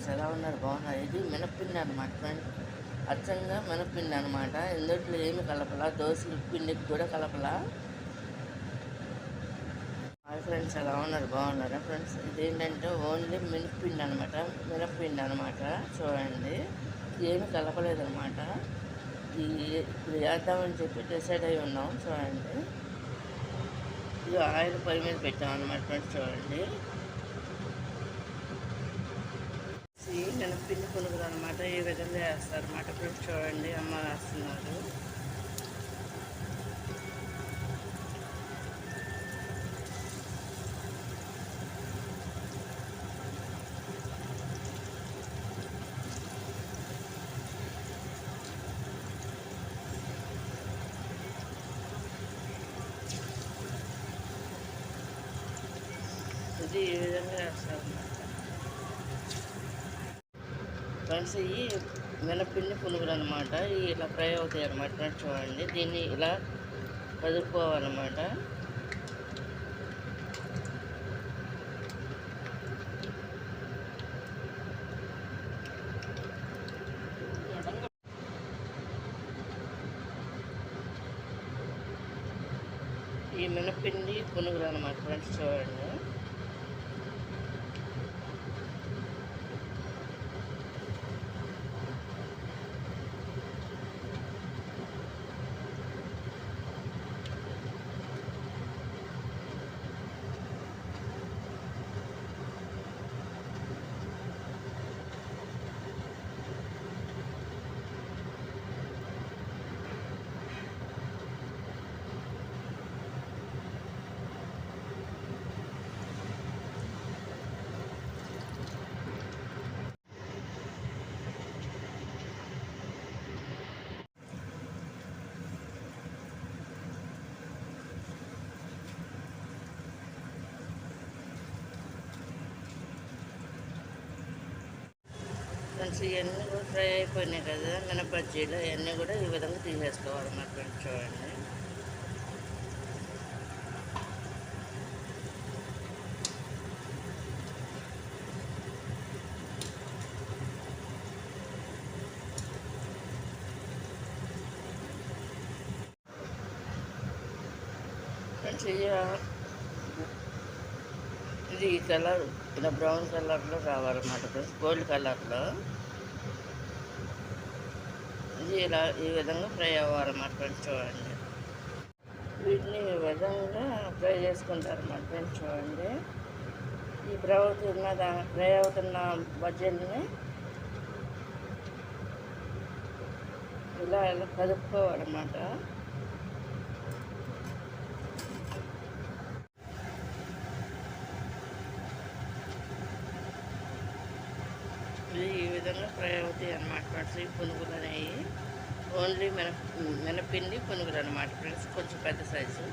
Friends, ఎలా ఉన్నారు? బాగున్నారు. ఇది మినప్పిండి అనమాట ఫ్రెండ్స్. అచ్చంగా మినప్పిండి అనమాట. ఇందులో ఏమి కలపలా, దోశల పిండికి కూడా కలపలా. హాయ్ ఫ్రెండ్స్, ఎలా ఉన్నారు? బాగున్నారా ఫ్రెండ్స్? ఇదేంటంటే ఓన్లీ మినప్పిండి అనమాట. చూడండి, ఏమి కలపలేదన్నమాట. ఇప్పుడు వేద్దామని చెప్పి డిసైడ్ అయి ఉన్నాం. చూడండి, ఇది ఆయిల్ పొయ్యి మీద పెట్టామన్నమాట ఫ్రెండ్స్. చూడండి, మినప్పిండి పునుగులు అనమాట. ఈ విధంగా వేస్తారన్నమాట ఫ్రెండ్స్. చూడండి, అమ్మ వేస్తున్నారు. ఇది ఈ విధంగా వేస్తారన్నమాట ఫ్రెండ్స్. ఇవి మినప్పిండి పునుగులు అనమాట. ఇవి ఇలా ఫ్రై అవుతాయి అనమాట ఫ్రెండ్స్. చూడండి, దీన్ని ఇలా కదుపుకోవాలన్నమాట. ఈ మినప్పిండి పునుగులు అనమాట ఫ్రెండ్స్. చూడండి, ఫ్రెండ్స్ ఇవన్నీ కూడా ఫ్రై అయిపోయినాయి కదా, మినపజ్జీలు ఇవన్నీ కూడా ఈ విధంగా తీసేసుకోవాలన్నమాట ఫ్రెండ్స్. చూడండి, ఫ్రెండ్స్ ఇది ఈ కలర్ ఇలా బ్రౌన్ కలర్లో రావాలన్నమాట ఫ్రెండ్స్. గోల్డ్ కలర్లో ఇది ఇలా ఈ విధంగా ఫ్రై అవ్వాలన్నమాట ఫ్రెండ్స్. చూడండి, వీటిని ఈ విధంగా ఫ్రై చేసుకుంటారన్నమాట ఫ్రెండ్స్. చూడండి, ఈ ఫ్రై అవుతున్న బజ్జీలని ఇలా కదుపుకోవాలన్నమాట. ఈ విధంగా ఫ్రై అవుతాయి అన్నమాట ఫ్రెండ్స్. ఈ పునుగులు అనేవి ఓన్లీ మినప్పిండి పునుగులు అనమాట ఫ్రెండ్స్. కొంచెం పెద్ద సైజు.